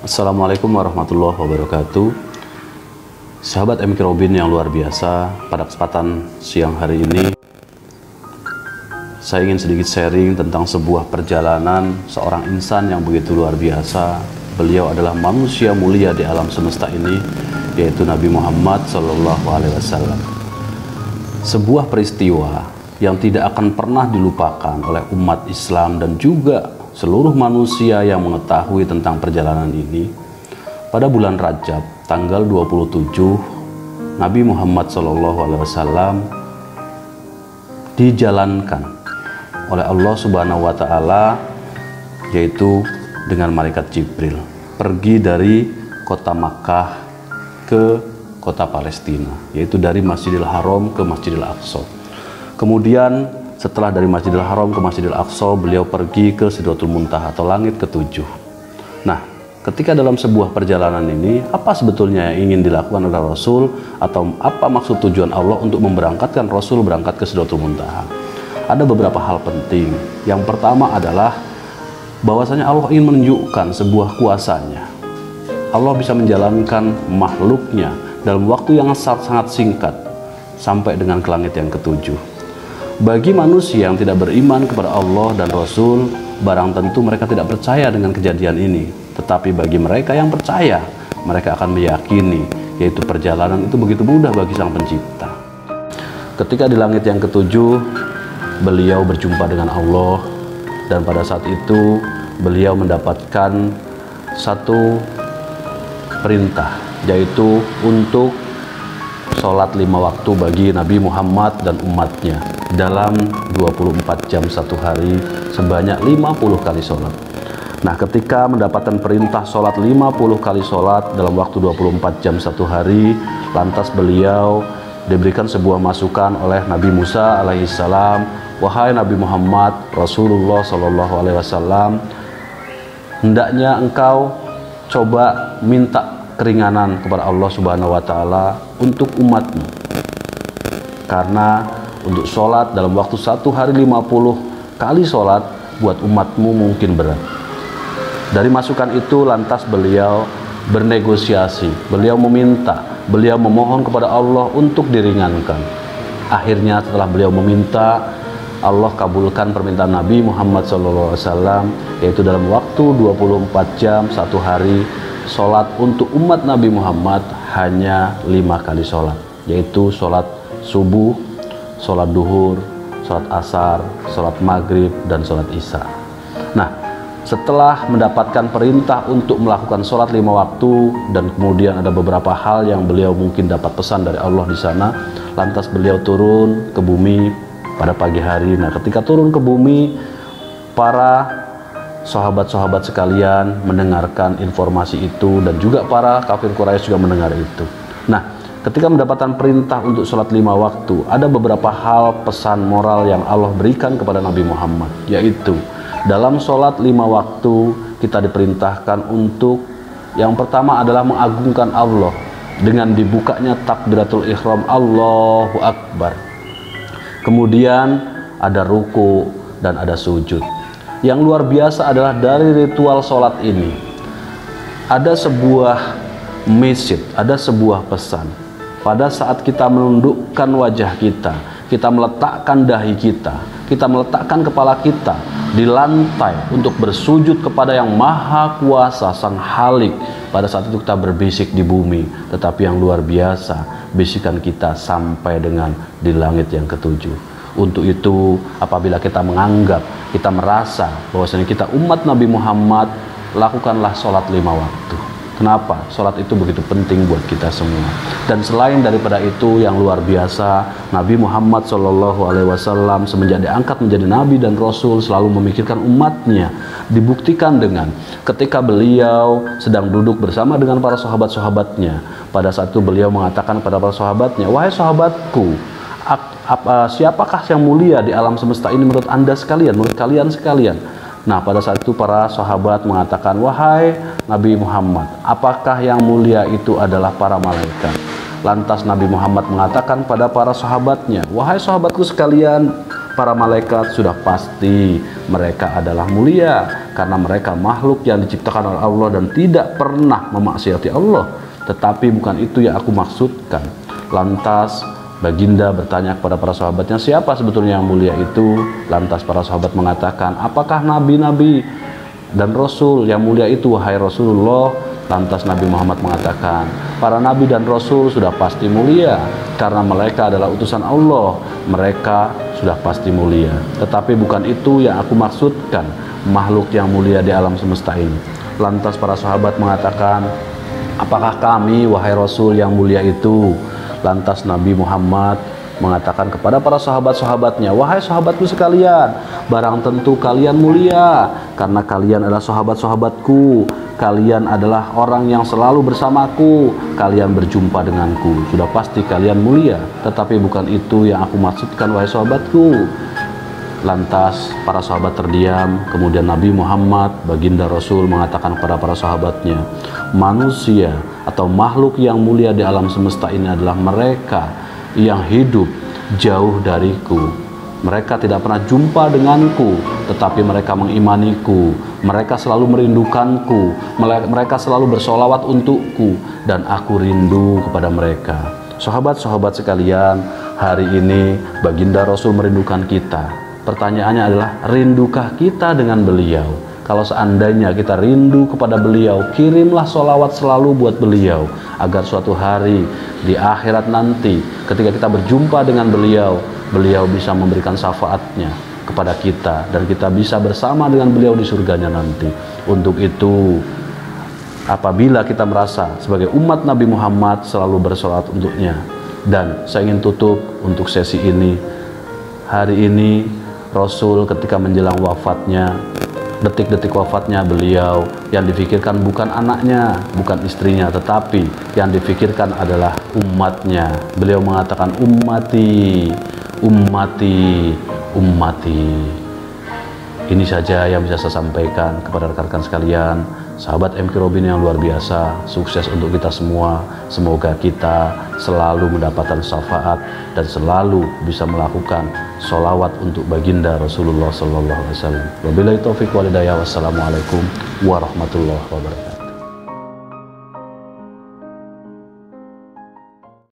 Assalamualaikum warahmatullahi wabarakatuh. Sahabat MK Robin yang luar biasa, pada kesempatan siang hari ini saya ingin sedikit sharing tentang sebuah perjalanan seorang insan yang begitu luar biasa. Beliau adalah manusia mulia di alam semesta ini, yaitu Nabi Muhammad SAW. Sebuah peristiwa yang tidak akan pernah dilupakan oleh umat Islam dan juga seluruh manusia yang mengetahui tentang perjalanan ini. Pada bulan Rajab tanggal 27, Nabi Muhammad SAW dijalankan oleh Allah Subhanahu wa Ta'ala, yaitu dengan malaikat Jibril, pergi dari kota Makkah ke kota Palestina, yaitu dari Masjidil Haram ke Masjidil Aqsa. Kemudian setelah dari Masjidil Haram ke Masjidil Aqsa, beliau pergi ke Sidratul Muntaha atau langit ketujuh. Nah, ketika dalam sebuah perjalanan ini, apa sebetulnya yang ingin dilakukan oleh Rasul, atau apa maksud tujuan Allah untuk memberangkatkan Rasul berangkat ke Sidratul Muntaha? Ada beberapa hal penting. Yang pertama adalah bahwasanya Allah ingin menunjukkan sebuah kuasanya. Allah bisa menjalankan makhluknya dalam waktu yang sangat singkat sampai dengan ke langit yang ketujuh. Bagi manusia yang tidak beriman kepada Allah dan Rasul, barang tentu mereka tidak percaya dengan kejadian ini. Tetapi bagi mereka yang percaya, mereka akan meyakini, yaitu perjalanan itu begitu mudah bagi Sang Pencipta. Ketika di langit yang ketujuh, beliau berjumpa dengan Allah, dan pada saat itu beliau mendapatkan satu perintah, yaitu untuk sholat 5 waktu bagi Nabi Muhammad dan umatnya dalam 24 jam satu hari sebanyak 50 kali sholat. Nah, ketika mendapatkan perintah sholat 50 kali sholat dalam waktu 24 jam satu hari, lantas beliau diberikan sebuah masukan oleh Nabi Musa alaihissalam, wahai Nabi Muhammad Rasulullah SAW, hendaknya engkau coba minta keringanan kepada Allah Subhanahu wa Ta'ala untuk umatmu, karena untuk sholat dalam waktu satu hari 50 kali sholat buat umatmu mungkin berat. Dari masukan itu lantas beliau bernegosiasi, beliau meminta, beliau memohon kepada Allah untuk diringankan. Akhirnya setelah beliau meminta, Allah kabulkan permintaan Nabi Muhammad SAW, yaitu dalam waktu 24 jam satu hari sholat untuk umat Nabi Muhammad hanya 5 kali sholat, yaitu sholat subuh, sholat duhur, sholat asar, sholat maghrib, dan sholat isya. Nah, setelah mendapatkan perintah untuk melakukan sholat 5 waktu, dan kemudian ada beberapa hal yang beliau mungkin dapat pesan dari Allah di sana, lantas beliau turun ke bumi pada pagi hari. Nah, ketika turun ke bumi, para sahabat-sahabat sekalian mendengarkan informasi itu, dan juga para kafir Quraisy juga mendengar itu. Nah, ketika mendapatkan perintah untuk sholat 5 waktu, ada beberapa hal pesan moral yang Allah berikan kepada Nabi Muhammad, yaitu dalam sholat 5 waktu kita diperintahkan untuk yang pertama adalah mengagungkan Allah dengan dibukanya takbiratul ihram, Allahu Akbar. Kemudian ada ruku dan ada sujud. Yang luar biasa adalah dari ritual sholat ini ada sebuah message, ada sebuah pesan. Pada saat kita menundukkan wajah kita, kita meletakkan dahi kita meletakkan kepala kita di lantai untuk bersujud kepada yang maha kuasa, Sang Halik. Pada saat itu kita berbisik di bumi, tetapi yang luar biasa, bisikan kita sampai dengan di langit yang ketujuh. Untuk itu, apabila kita menganggap, kita merasa bahwasanya kita umat Nabi Muhammad, lakukanlah sholat 5 waktu. Kenapa? Sholat itu begitu penting buat kita semua. Dan selain daripada itu, yang luar biasa, Nabi Muhammad SAW semenjak diangkat menjadi Nabi dan Rasul selalu memikirkan umatnya. Dibuktikan dengan ketika beliau sedang duduk bersama dengan para sahabat-sahabatnya. Pada saat itu beliau mengatakan kepada para sahabatnya, wahai sahabatku, siapakah yang mulia di alam semesta ini menurut anda sekalian, menurut kalian sekalian? Nah, pada saat itu para sahabat mengatakan, wahai Nabi Muhammad, apakah yang mulia itu adalah para malaikat? Lantas Nabi Muhammad mengatakan pada para sahabatnya, wahai sahabatku sekalian, para malaikat sudah pasti mereka adalah mulia. karena mereka makhluk yang diciptakan oleh Allah dan tidak pernah memaksiati Allah. Tetapi bukan itu yang aku maksudkan. Lantas Baginda bertanya kepada para sahabatnya, siapa sebetulnya yang mulia itu? Lantas para sahabat mengatakan, apakah nabi-nabi dan rasul yang mulia itu, wahai Rasulullah? Lantas Nabi Muhammad mengatakan, para nabi dan rasul sudah pasti mulia karena mereka adalah utusan Allah, mereka sudah pasti mulia. Tetapi bukan itu yang aku maksudkan, makhluk yang mulia di alam semesta ini. Lantas para sahabat mengatakan, apakah kami, wahai Rasul, yang mulia itu? Lantas Nabi Muhammad mengatakan kepada para sahabat-sahabatnya, wahai sahabatku sekalian, barang tentu kalian mulia karena kalian adalah sahabat-sahabatku, kalian adalah orang yang selalu bersamaku, kalian berjumpa denganku, sudah pasti kalian mulia. Tetapi bukan itu yang aku maksudkan, wahai sahabatku. Lantas para sahabat terdiam. Kemudian Nabi Muhammad, baginda Rasul, mengatakan kepada para sahabatnya, manusia atau makhluk yang mulia di alam semesta ini adalah mereka yang hidup jauh dariku. Mereka tidak pernah jumpa denganku, tetapi mereka mengimaniku. Mereka selalu merindukanku. Mereka selalu bersolawat untukku, dan aku rindu kepada mereka. Sahabat-sahabat sekalian, hari ini baginda Rasul merindukan kita. Pertanyaannya adalah, rindukah kita dengan beliau? Kalau seandainya kita rindu kepada beliau, kirimlah sholawat selalu buat beliau, agar suatu hari di akhirat nanti ketika kita berjumpa dengan beliau, beliau bisa memberikan syafaatnya kepada kita dan kita bisa bersama dengan beliau di surganya nanti. Untuk itu, apabila kita merasa sebagai umat Nabi Muhammad selalu bersolat untuknya. Dan saya ingin tutup untuk sesi ini. Hari ini Rasul ketika menjelang wafatnya, detik-detik wafatnya beliau, yang difikirkan bukan anaknya, bukan istrinya, tetapi yang difikirkan adalah umatnya. Beliau mengatakan, ummati, ummati, ummati. Ini saja yang bisa saya sampaikan kepada rekan-rekan sekalian. Sahabat MK Robin yang luar biasa, sukses untuk kita semua. Semoga kita selalu mendapatkan syafaat dan selalu bisa melakukan sholawat untuk baginda Rasulullah SAW. Wabillahi taufiq wal hidayah. Wassalamualaikum warahmatullahi wabarakatuh.